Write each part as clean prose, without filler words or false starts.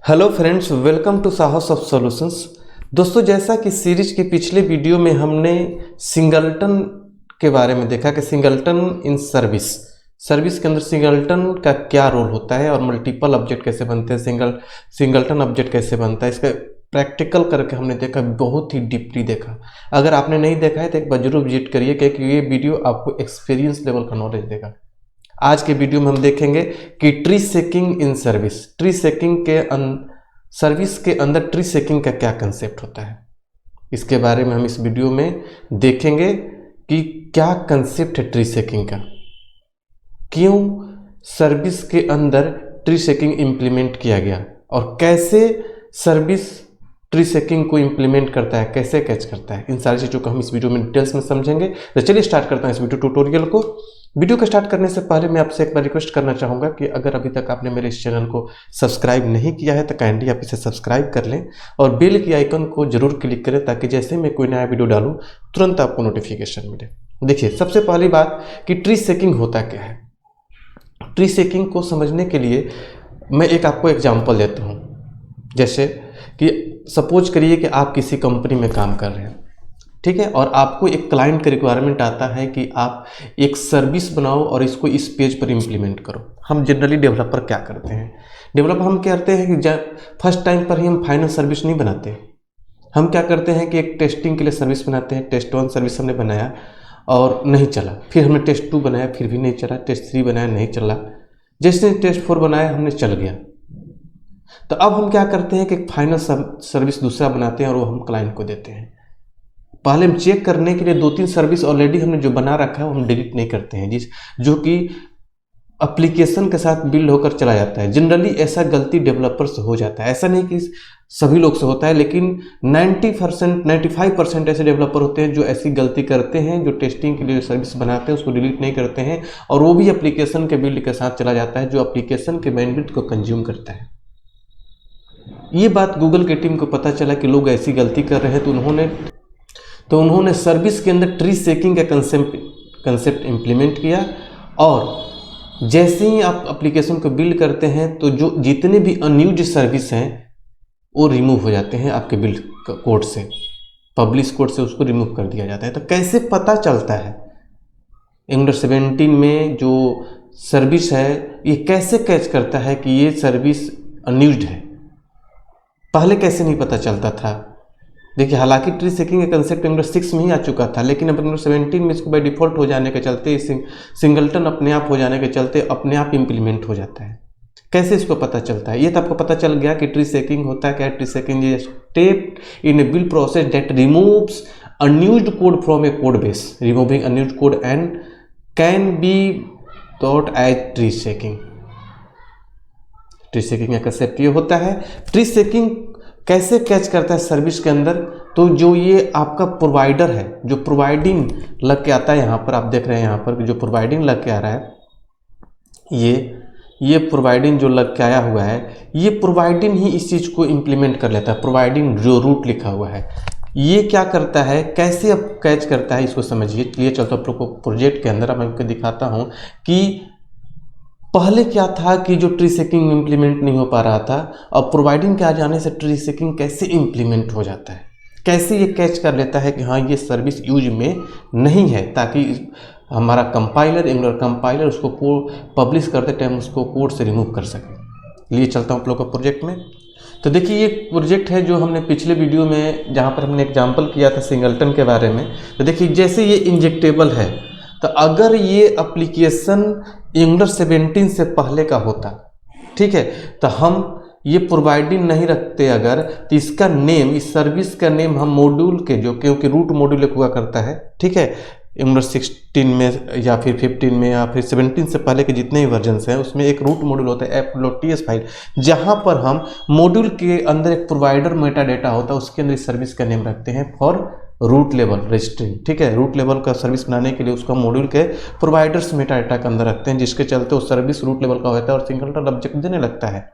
Hello friends, welcome to साहस of solutions. दोस्तों, जैसा कि सीरीज के पिछले वीडियो में हमने सिंगलटन के बारे में देखा कि सिंगलटन इन सर्विस के अंदर सिंगलटन का क्या रोल होता है और मल्टीपल ऑब्जेक्ट कैसे बनते हैं, सिंगलटन ऑब्जेक्ट कैसे बनता है, इसका प्रैक्टिकल करके हमने देखा, बहुत ही डीपली देखा। अगर आपने नहीं देखा है तो एक बार जरूर विजिट करिए, क्योंकि ये वीडियो आपको एक्सपीरियंस लेवल का नॉलेज देगा। आज के वीडियो में हम देखेंगे कि tree shaking in service, service के अंदर ट्री शेकिंग का क्या कंसेप्ट होता है। इसके बारे में हम इस वीडियो में देखेंगे कि क्या कंसेप्ट है ट्री शेकिंग का, क्यों सर्विस के अंदर ट्री शेकिंग इंप्लीमेंट किया गया और कैसे सर्विस ट्री शेकिंग को इंप्लीमेंट करता है, कैसे कैच करता है। इन सारी चीज़ों को हम इस वीडियो में डिटेल्स में समझेंगे। तो चलिए स्टार्ट करते हैं इस वीडियो ट्यूटोरियल को। वीडियो को स्टार्ट करने से पहले मैं आपसे एक बार रिक्वेस्ट करना चाहूँगा कि अगर अभी तक आपने मेरे इस चैनल को सब्सक्राइब नहीं किया है तो काइंडली आप इसे सब्सक्राइब कर लें और बेल की आइकन को जरूर क्लिक करें, ताकि जैसे मैं कोई नया वीडियो डालूँ तुरंत आपको नोटिफिकेशन मिले। देखिए, सबसे पहली बात कि ट्री शेकिंग होता क्या है। ट्री शेकिंग को समझने के लिए मैं एक आपको एग्जाम्पल देता हूँ। जैसे कि सपोज करिए कि आप किसी कंपनी में काम कर रहे हैं, ठीक है, और आपको एक क्लाइंट का रिक्वायरमेंट आता है कि आप एक सर्विस बनाओ और इसको इस पेज पर इम्प्लीमेंट करो। हम जनरली डेवलपर क्या करते हैं, हम करते हैं कि फर्स्ट टाइम पर ही हम फाइनल सर्विस नहीं बनाते। हम क्या करते हैं कि एक टेस्टिंग के लिए सर्विस बनाते हैं। टेस्ट 1 सर्विस हमने बनाया और नहीं चला, फिर हमने टेस्ट 2 बनाया, फिर भी नहीं चला, टेस्ट 3 बनाया, नहीं चला, जैसे टेस्ट 4 बनाया हमने, चल गया। तो अब हम क्या करते हैं कि एक फाइनल सर्विस दूसरा बनाते हैं और वो हम क्लाइंट को देते हैं। पहले हम चेक करने के लिए 2-3 सर्विस ऑलरेडी हमने जो बना रखा है वो हम डिलीट नहीं करते हैं, जो कि एप्लीकेशन के साथ बिल्ड होकर चला जाता है। जनरली ऐसा गलती डेवलपर से हो जाता है, ऐसा नहीं कि सभी लोग से होता है, लेकिन 90% 95% ऐसे डेवलपर होते हैं जो ऐसी गलती करते हैं, जो टेस्टिंग के लिए सर्विस बनाते हैं उसको डिलीट नहीं करते हैं और वो भी एप्लीकेशन के बिल्ड के साथ चला जाता है, जो एप्लीकेशन के बैंडविड्थ को कंज्यूम करता है। ये बात गूगल की टीम को पता चला कि लोग ऐसी गलती कर रहे हैं, तो उन्होंने सर्विस के अंदर ट्री शेकिंग का कंसेप्ट इंप्लीमेंट किया। और जैसे ही आप एप्लीकेशन को बिल्ड करते हैं तो जो जितने भी अनयूज्ड सर्विस हैं वो रिमूव हो जाते हैं आपके बिल्ड कोड से, पब्लिश कोड से उसको रिमूव कर दिया जाता है। तो कैसे पता चलता है एंगुलर 17 में जो सर्विस है ये कैसे कैच करता है कि ये सर्विस अनयूज्ड है, पहले कैसे नहीं पता चलता था। देखिए, हालांकि ट्री शेकिंग का कंसेप्ट एंगुलर 6 में ही आ चुका था, लेकिन अब एंगुलर 17 में इसको बाय डिफॉल्ट हो जाने के चलते, सिंगलटन अपने आप हो जाने के चलते अपने आप इंप्लीमेंट हो जाता है। कैसे इसको पता चलता है, ये तो आपको पता चल गया कि ट्री शेकिंग होता है क्या। Tree shaking is step in a build process that removes unused code from a code base. Removing unused code and can be thought as tree shaking. Tree shaking का कंसेप्ट ये होता है। Tree shaking कैसे catch करता है service के अंदर, तो जो ये आपका प्रोवाइडर है, जो प्रोवाइडिंग लग के आता है, यहाँ पर आप देख रहे हैं, यहाँ पर जो प्रोवाइडिंग लग के आ रहा है, ये प्रोवाइडिंग जो लग के आया हुआ है, ये प्रोवाइडिंग ही इस चीज़ को इम्प्लीमेंट कर लेता है। प्रोवाइडिंग जो रूट लिखा हुआ है ये क्या करता है, कैसे अब कैच करता है, इसको समझिए। चलिए चलते आप लोग को प्रोजेक्ट के अंदर मैं आपको दिखाता हूँ कि पहले क्या था कि जो ट्री शेकिंग इंप्लीमेंट नहीं हो पा रहा था, और प्रोवाइडिंग के आ जाने से ट्री शेकिंग कैसे इंप्लीमेंट हो जाता है, कैसे ये कैच कर लेता है कि हाँ ये सर्विस यूज में नहीं है, ताकि हमारा कंपाइलर, एंगुलर कंपाइलर उसको पब्लिश करते टाइम उसको कोड से रिमूव कर सके। लिए चलता हूँ आप लोग का प्रोजेक्ट में। तो देखिए, ये प्रोजेक्ट है जो हमने पिछले वीडियो में जहाँ पर हमने एग्जाम्पल किया था सिंगलटन के बारे में। तो देखिए, जैसे ये इंजेक्टेबल है, तो अगर ये एप्लीकेशन एंगुलर 17 से पहले का होता, ठीक है, तो हम ये प्रोवाइडिंग नहीं रखते अगर, तो इसका नेम, इस सर्विस का नेम हम मॉड्यूल के, जो क्योंकि रूट मॉड्यूल एक हुआ करता है, ठीक है, एंगुलर 16 में या फिर 15 में या फिर 17 से पहले के जितने भी वर्जन्स हैं उसमें एक रूट मॉड्यूल होता है app.ts फाइल, जहाँ पर हम मॉड्यूल के अंदर एक प्रोवाइडर मेटा डेटा होता है, उसके अंदर इस सर्विस का नेम रखते हैं फॉर रूट लेवल रजिस्ट्रिंग, ठीक है। रूट लेवल का सर्विस बनाने के लिए उसका मॉड्यूल के प्रोवाइडर्स मेटा डेटा के अंदर रखते हैं, जिसके चलते वो सर्विस रूट लेवल का होता है और सिंगलटन ऑब्जेक्ट देने लगता है।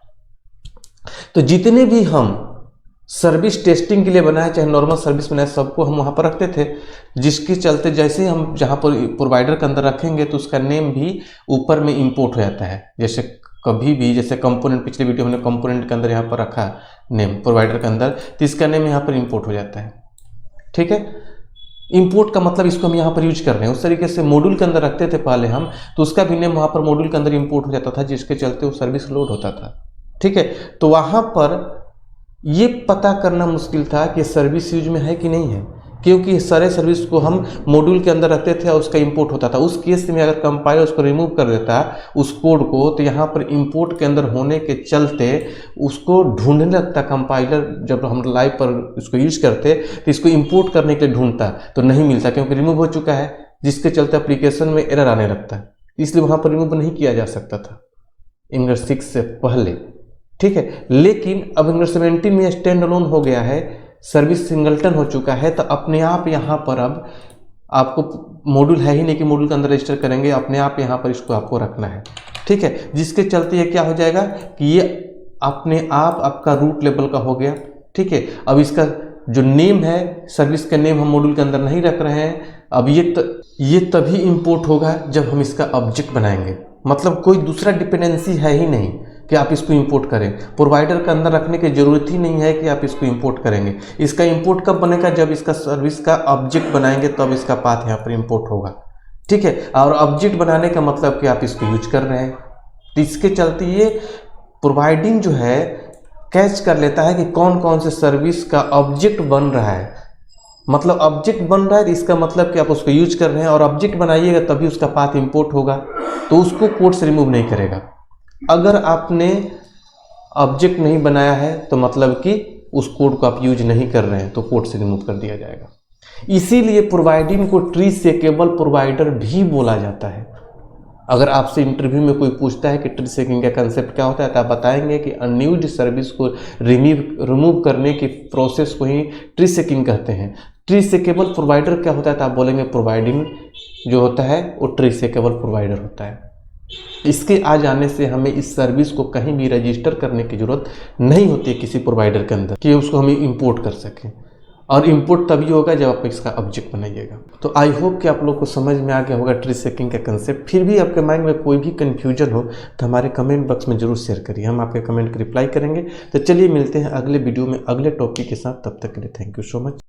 तो जितने भी हम सर्विस टेस्टिंग के लिए बनाए, चाहे नॉर्मल सर्विस बनाए, सबको हम वहाँ पर रखते थे, जिसके चलते जैसे हम जहाँ पर प्रोवाइडर के अंदर रखेंगे तो उसका नेम भी ऊपर में इंपोर्ट हो जाता है। जैसे कभी भी, जैसे कंपोनेंट, पिछले वीडियो हमने कंपोनेंट के अंदर यहाँ पर रखा नेम प्रोवाइडर के अंदर, तो इसका नेम यहाँ पर इंपोर्ट हो जाता है। ठीक है, इंपोर्ट का मतलब इसको हम यहाँ पर यूज कर रहे हैं। उस तरीके से मॉड्यूल के अंदर रखते थे पहले हम, तो उसका भी नेम वहाँ पर मॉड्यूल के अंदर इंपोर्ट हो जाता था, जिसके चलते वो सर्विस लोड होता था। ठीक है, तो वहाँ पर ये पता करना मुश्किल था कि सर्विस यूज में है कि नहीं है, क्योंकि सारे सर्विस को हम मॉड्यूल के अंदर रखते थे और उसका इंपोर्ट होता था। उस केस में अगर कंपाइलर उसको रिमूव कर देता उस कोड को, तो यहाँ पर इंपोर्ट के अंदर होने के चलते उसको ढूंढने लगता कंपाइलर। जब हम लाइव पर इसको यूज करते तो इसको इंपोर्ट करने के लिए ढूंढता, तो नहीं मिलता क्योंकि रिमूव हो चुका है, जिसके चलते एप्लीकेशन में एरर आने लगता है। इसलिए वहाँ पर रिमूव नहीं किया जा सकता था एंगुलर 6 से पहले। ठीक है, लेकिन अब एंगुलर 17 में स्टैंड अलोन हो गया है, सर्विस सिंगलटन हो चुका है, तो अपने आप यहाँ पर अब आपको मॉड्यूल है ही नहीं कि मॉड्यूल के अंदर रजिस्टर करेंगे, अपने आप यहाँ पर इसको आपको रखना है। ठीक है, जिसके चलते ये क्या हो जाएगा कि ये अपने आप आपका रूट लेवल का हो गया। ठीक है, अब इसका जो नेम है, सर्विस का नेम हम मॉड्यूल के अंदर नहीं रख रहे हैं। अब ये तभी इंपोर्ट होगा जब हम इसका ऑब्जेक्ट बनाएंगे। मतलब कोई दूसरा डिपेंडेंसी है ही नहीं कि आप इसको इंपोर्ट करें, प्रोवाइडर के अंदर रखने की जरूरत ही नहीं है कि आप इसको इंपोर्ट करेंगे। इसका इंपोर्ट कब बनेगा? जब इसका सर्विस का ऑब्जेक्ट बनाएंगे तब इसका पाथ यहाँ पर इंपोर्ट होगा। ठीक है, और ऑब्जेक्ट बनाने का मतलब कि आप इसको यूज कर रहे हैं, तो इसके चलते ये प्रोवाइडिंग जो है कैच कर लेता है कि कौन कौन से सर्विस का ऑब्जेक्ट बन रहा है। मतलब ऑब्जेक्ट बन रहा है, इसका मतलब कि आप उसको यूज कर रहे हैं, और ऑब्जेक्ट बनाइएगा तभी उसका पाथ इंपोर्ट होगा, तो उसको कोड से रिमूव नहीं करेगा। अगर आपने ऑब्जेक्ट नहीं बनाया है तो मतलब कि उस कोड को आप यूज नहीं कर रहे हैं, तो कोड से रिमूव कर दिया जाएगा। इसीलिए प्रोवाइडिंग को ट्री सेकेबल प्रोवाइडर भी बोला जाता है। अगर आपसे इंटरव्यू में कोई पूछता है कि ट्री सेकिंग का कंसेप्ट क्या होता है, तो आप बताएंगे कि अनयूज्ड सर्विस को रिमूव करने की प्रोसेस को ही ट्री सेकिंग कहते हैं। ट्री सेकेबल प्रोवाइडर क्या होता है, तो आप बोलेंगे प्रोवाइडिंग जो होता है वो ट्री सेकेबल प्रोवाइडर होता है। इसके आ जाने से हमें इस सर्विस को कहीं भी रजिस्टर करने की जरूरत नहीं होती है किसी प्रोवाइडर के अंदर कि उसको हम इंपोर्ट कर सकें, और इंपोर्ट तभी होगा जब आप इसका ऑब्जेक्ट बनाइएगा। तो आई होप कि आप लोग को समझ में आ गया होगा ट्री सेकिंग का कंसेप्ट। फिर भी आपके माइंड में कोई भी कन्फ्यूजन हो तो हमारे कमेंट बॉक्स में जरूर शेयर करिए, हम आपके कमेंट को रिप्लाई करेंगे। तो चलिए मिलते हैं अगले वीडियो में अगले टॉपिक के साथ, तब तक के लिए थैंक यू सो मच।